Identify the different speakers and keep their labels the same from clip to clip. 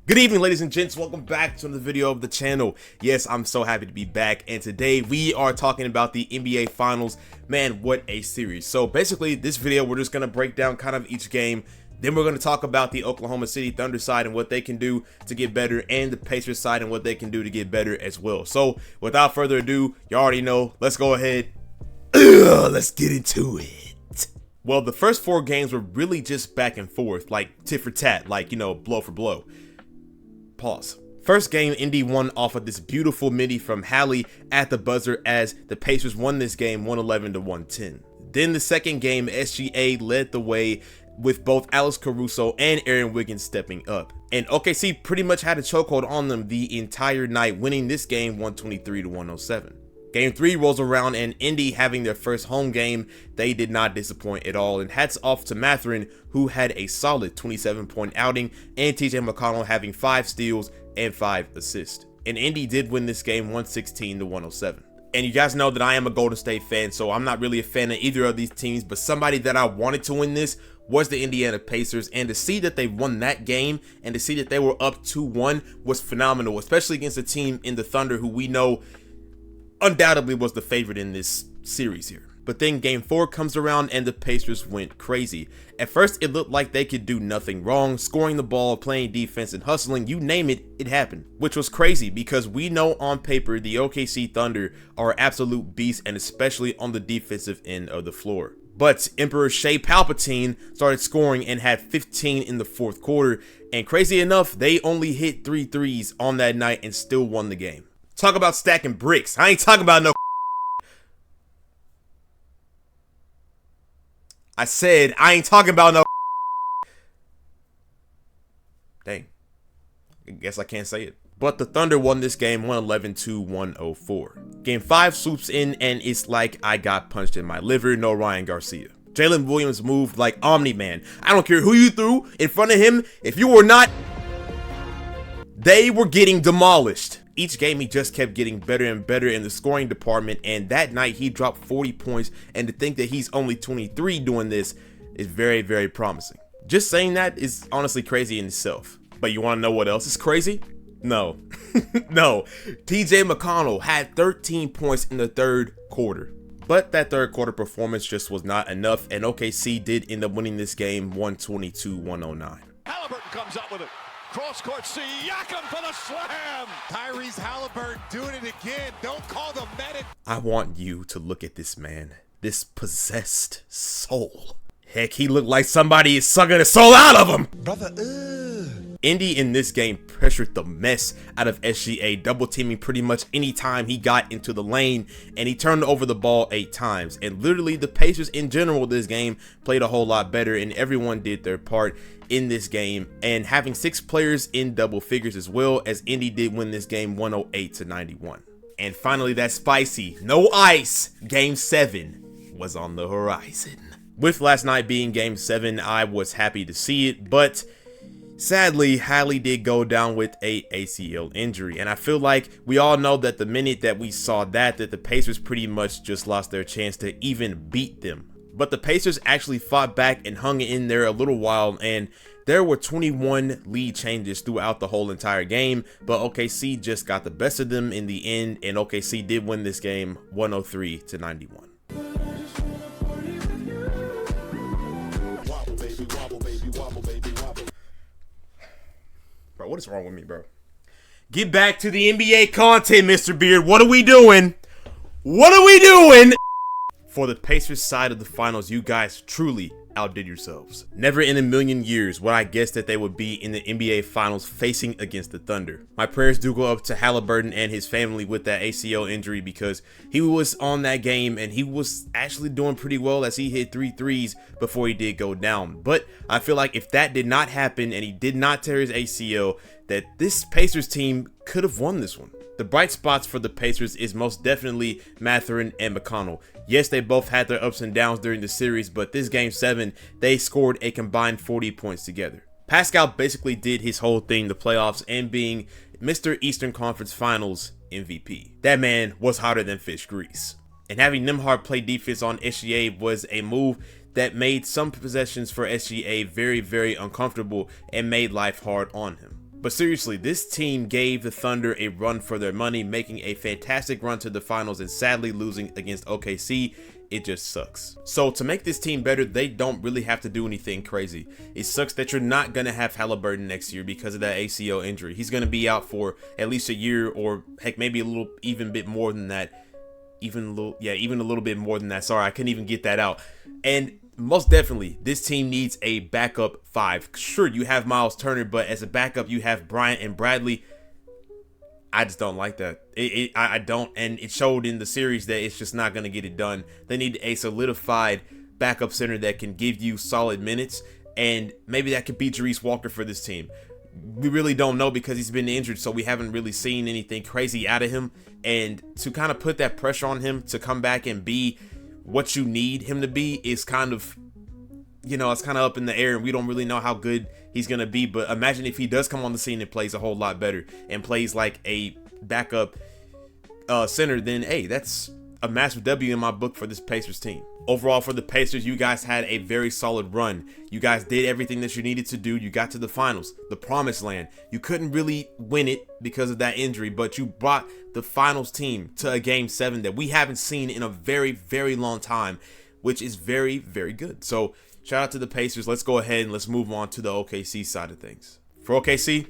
Speaker 1: Good evening, ladies and gents. Welcome back to another video of the channel. Yes, I'm so happy to be back, and today we are talking about the NBA Finals. Man, what a series. So basically, this video, we're just going to break down kind of each game. Then we're going to talk about the Oklahoma City Thunder side and what they can do to get better, and the Pacers side and what they can do to get better as well. So without further ado, you already know, let's go ahead. Let's get into it. Well, the first four games were really just back and forth, like tit for tat, like, you know, blow for blow. Pause. First game, Indy won off of this beautiful midi from Hallie at the buzzer as the Pacers won this game 111 to 110. Then the second game, SGA led the way with both Alex Caruso and Aaron Wiggins stepping up. And OKC pretty much had a chokehold on them the entire night, winning this game 123 to 107. Game 3 rolls around, and Indy, having their first home game, they did not disappoint at all, and hats off to Mathurin, who had a solid 27-point outing, and TJ McConnell having 5 steals and 5 assists. And Indy did win this game 116 to 107. And you guys know that I am a Golden State fan, so I'm not really a fan of either of these teams, but somebody that I wanted to win this was the Indiana Pacers, and to see that they won that game and to see that they were up 2-1 was phenomenal, especially against a team in the Thunder who we know undoubtedly was the favorite in this series here. But then game 4 comes around and the Pacers went crazy. At first it looked like they could do nothing wrong, scoring the ball, playing defense, and hustling, you name it, it happened. Which was crazy because we know on paper the OKC Thunder are absolute beasts, and especially on the defensive end of the floor. But Emperor Shea Palpatine started scoring and had 15 in the fourth quarter, and crazy enough, they only hit 3 threes on that night and still won the game. Talk about stacking bricks. I ain't talking about no. I said I ain't talking about no. Dang. I guess I can't say it. But the Thunder won this game 111 to 104. Game 5 swoops in, and it's like I got punched in my liver. No Ryan Garcia. Jalen Williams moved like Omni-Man. I don't care who you threw in front of him. If you were not, they were getting demolished. Each game he just kept getting better and better in the scoring department, and that night he dropped 40 points, and to think that he's only 23 doing this is very, very promising. Just saying that is honestly crazy in itself. But you want to know what else is crazy? No. No. TJ McConnell had 13 points in the third quarter. But that third quarter performance just was not enough, and OKC did end up winning this game 122-109.
Speaker 2: Halliburton comes up with it. Cross court, Siakam for the slam. Tyrese Halliburton doing it again. Don't call the medic.
Speaker 1: I want you to look at this man, this possessed soul. Heck, he looked like somebody is sucking the soul out of him.
Speaker 2: Brother,
Speaker 1: Indy in this game pressured the mess out of SGA, double teaming pretty much any time he got into the lane, and he turned over the ball 8 times. And literally the Pacers in general this game played a whole lot better, and everyone did their part in this game, and having 6 players in double figures as well, as Indy did win this game 108 to 91. And finally, that spicy, no ice, game 7 was on the horizon. With last night being game 7, I was happy to see it, but sadly, Hallie did go down with a ACL injury, and I feel like we all know that the minute that we saw that the Pacers pretty much just lost their chance to even beat them. But the Pacers actually fought back and hung in there a little while, and there were 21 lead changes throughout the whole entire game, but OKC just got the best of them in the end, and OKC did win this game 103 to 91. Bro, what is wrong with me, bro? Get back to the NBA content, Mr. Beard. What are we doing? What are we doing? For the Pacers side of the finals, you guys truly outdid yourselves. Never in a million years would I guess that they would be in the NBA finals facing against the Thunder. My prayers do go up to Halliburton and his family with that ACL injury, because he was on that game and he was actually doing pretty well as he hit 3 threes before he did go down. But I feel like if that did not happen and he did not tear his ACL, that this Pacers team could have won this one. The bright spots for the Pacers is most definitely Mathurin and McConnell. Yes, they both had their ups and downs during the series, but this game 7, they scored a combined 40 points together. Pascal basically did his whole thing the playoffs and being Mr. Eastern Conference Finals MVP. That man was hotter than fish grease. And having Nembhard play defense on SGA was a move that made some possessions for SGA very, very uncomfortable and made life hard on him. But seriously, this team gave the Thunder a run for their money, making a fantastic run to the finals and sadly losing against OKC. It just sucks. So to make this team better, they don't really have to do anything crazy. It sucks that you're not going to have Halliburton next year because of that ACL injury. He's going to be out for at least a year, or heck, maybe a little, even bit more than that. Even a little bit more than that. Sorry, I couldn't even get that out. And most definitely, this team needs a backup 5. Sure, you have Miles Turner, but as a backup, you have Bryant and Bradley. I just don't like that. I don't, and it showed in the series that it's just not going to get it done. They need a solidified backup center that can give you solid minutes, and maybe that could be Jarace Walker for this team. We really don't know because he's been injured, so we haven't really seen anything crazy out of him. And to kind of put that pressure on him to come back and be what you need him to be is kind of, you know, it's kind of up in the air, and we don't really know how good he's going to be. But imagine if he does come on the scene and plays a whole lot better and plays like a backup center, then hey, that's a massive W in my book for this Pacers team. Overall, for the Pacers, you guys had a very solid run. You guys did everything that you needed to do. You got to the finals, the promised land. You couldn't really win it because of that injury, but you brought the finals team to a game 7 that we haven't seen in a very, very long time, which is very, very good. So shout out to the Pacers. Let's go ahead and let's move on to the OKC side of things. For OKC,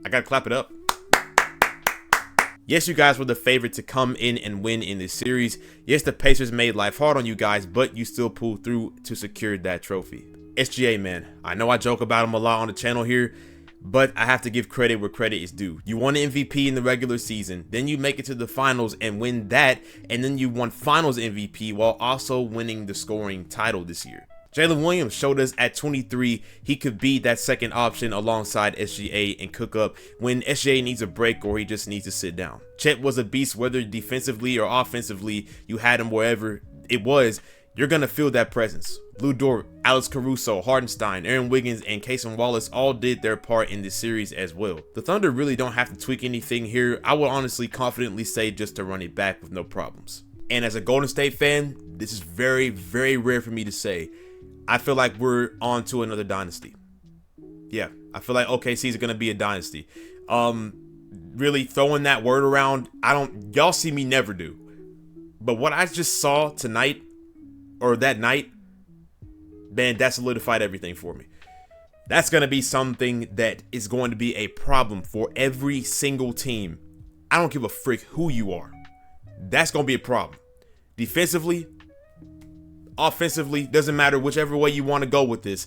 Speaker 1: I got to clap it up. Yes, you guys were the favorite to come in and win in this series. Yes, the Pacers made life hard on you guys, but you still pulled through to secure that trophy. SGA, man, I know I joke about him a lot on the channel here, but I have to give credit where credit is due. You won the MVP in the regular season, then you make it to the finals and win that, and then you won finals MVP while also winning the scoring title this year. Jalen Williams showed us at 23 he could be that second option alongside SGA and cook up when SGA needs a break or he just needs to sit down. Chet was a beast, whether defensively or offensively. You had him wherever it was, you're going to feel that presence. Lou Dort, Alex Caruso, Hardenstein, Aaron Wiggins, and Cason Wallace all did their part in this series as well. The Thunder really don't have to tweak anything here. I would honestly confidently say just to run it back with no problems. And as a Golden State fan, this is very, very rare for me to say. I feel like we're on to another dynasty. Yeah, I feel like OKC is going to be a dynasty. Really throwing that word around, y'all see me never do. But what I just saw tonight, or that night, man, that solidified everything for me. That's going to be something that is going to be a problem for every single team. I don't give a frick who you are. That's going to be a problem. Defensively, offensively, doesn't matter, whichever way you want to go with this.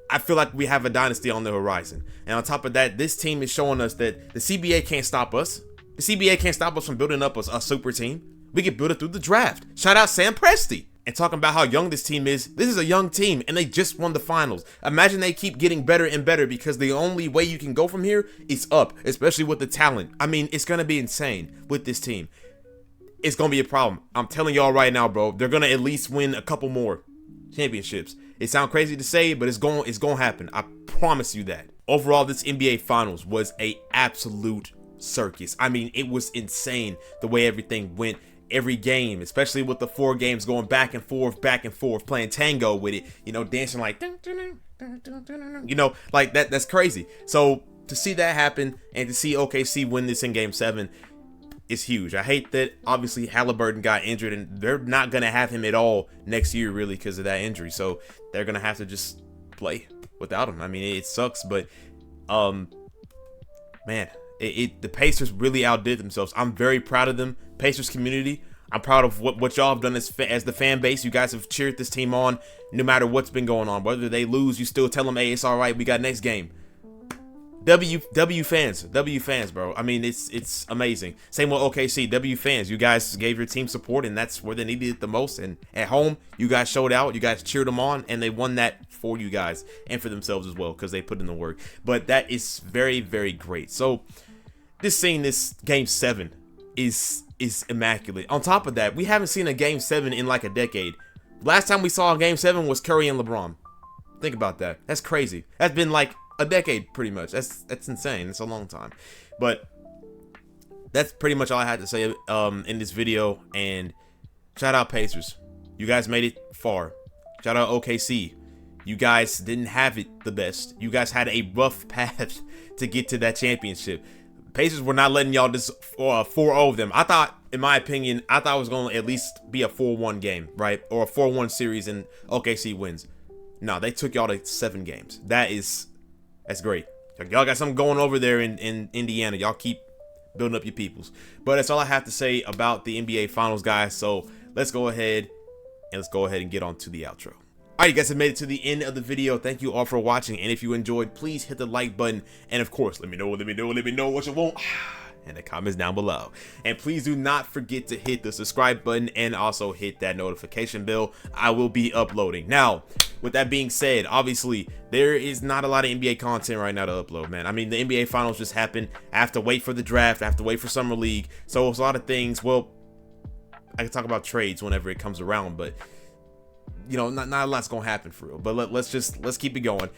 Speaker 1: I feel like we have a dynasty on the horizon. And on top of that, this team is showing us that the CBA can't stop us. The CBA can't stop us from building up a super team. We can build it through the draft. Shout out Sam Presti. And talking about how young this team is, this is a young team and they just won the finals. Imagine they keep getting better and better, because the only way you can go from here is up, especially with the talent. I mean, it's going to be insane with this team. It's going to be a problem. I'm telling y'all right now, bro. They're going to at least win a couple more championships. It sounds crazy to say, but it's going to happen. I promise you that. Overall, this NBA Finals was a absolute circus. I mean, it was insane the way everything went. Every game, especially with the 4 games going back and forth, playing tango with it, you know, dancing like, you know, like that's crazy. So to see that happen and to see OKC win this in game 7 is huge. I hate that obviously Halliburton got injured and they're not going to have him at all next year really because of that injury. So they're going to have to just play without him. I mean, it sucks, but man, the Pacers really outdid themselves. I'm very proud of them. Pacers community, I'm proud of what y'all have done as the fan base. You guys have cheered this team on no matter what's been going on. Whether they lose, you still tell them, hey, it's all right. We got next game. W fans, bro. I mean, it's amazing. Same with OKC, W fans. You guys gave your team support, and that's where they needed it the most. And at home, you guys showed out. You guys cheered them on, and they won that for you guys and for themselves as well because they put in the work. But that is very, very great. So this game 7 is immaculate. On top of that, we haven't seen a game 7 in like a decade. Last time we saw a game 7 was Curry and LeBron. Think about that. That's crazy. That's been like a decade pretty much. That's insane. It's a long time. But that's pretty much all I had to say in this video. And shout out Pacers. You guys made it far. Shout out OKC. You guys didn't have it the best. You guys had a rough path to get to that championship. Pacers were not letting y'all just 4-0 them. I thought, in my opinion, I thought it was going to at least be a 4-1 game, right? Or a 4-1 series and OKC wins. No, they took y'all to 7 games. That's great. Y'all got something going over there in Indiana. Y'all keep building up your peoples. But that's all I have to say about the NBA Finals, guys. So let's go ahead and get on to the outro. Alright, you guys have made it to the end of the video. Thank you all for watching, and if you enjoyed, please hit the like button, and of course, let me know what you want in the comments down below. And please do not forget to hit the subscribe button and also hit that notification bell. I will be uploading. Now, with that being said, obviously, there is not a lot of NBA content right now to upload, man. I mean, the NBA Finals just happened. I have to wait for the draft. I have to wait for Summer League. So it's a lot of things. Well, I can talk about trades whenever it comes around, but you know, not a lot's gonna happen for real. But let's keep it going.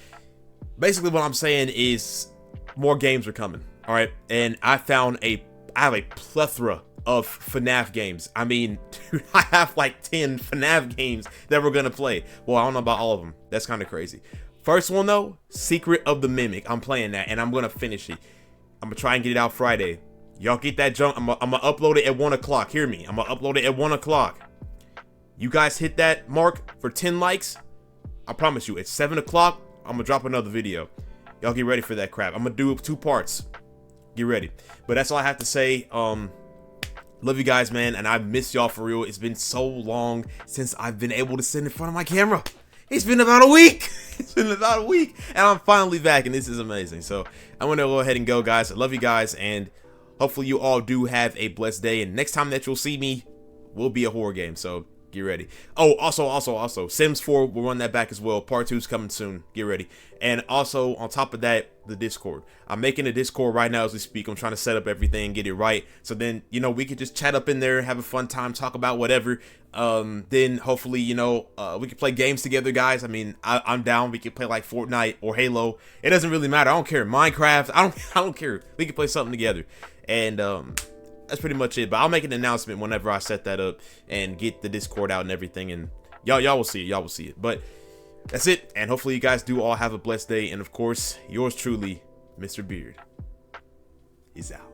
Speaker 1: Basically, what I'm saying is more games are coming. All right, and I have a plethora of FNAF games. I mean, dude, I have like 10 FNAF games that we're gonna play. Well, I don't know about all of them. That's kind of crazy. First one though, Secret of the Mimic. I'm playing that, and I'm gonna finish it. I'm gonna try and get it out Friday. Y'all get that junk. I'm gonna upload it at 1 o'clock. Hear me. I'm gonna upload it at 1 o'clock. You guys hit that mark for 10 likes. I promise you, at 7 o'clock, I'm gonna drop another video. Y'all get ready for that crap. I'm gonna do 2 parts. Get ready. But that's all I have to say. Love you guys, man, and I miss y'all for real. It's been so long since I've been able to sit in front of my camera. It's been about a week. It's been about a week, and I'm finally back, and this is amazing. So I'm gonna go ahead and go, guys. I love you guys, and hopefully you all do have a blessed day. And next time that you'll see me will be a horror game. So get ready. Oh, also, Sims 4, we'll run that back as well. Part 2 is coming soon. Get ready. And also, on top of that, the Discord. I'm making a Discord right now as we speak. I'm trying to set up everything, get it right. So then, you know, we could just chat up in there, have a fun time, talk about whatever. Then hopefully, you know, we can play games together, guys. I mean, I'm down. We can play like Fortnite or Halo. It doesn't really matter. I don't care. Minecraft. I don't care. We can play something together. And that's pretty much it. But I'll make an announcement whenever I set that up and get the Discord out and everything. And y'all will see it. Y'all will see it. But that's it. And hopefully you guys do all have a blessed day. And of course, yours truly, Mr. Beard, is out.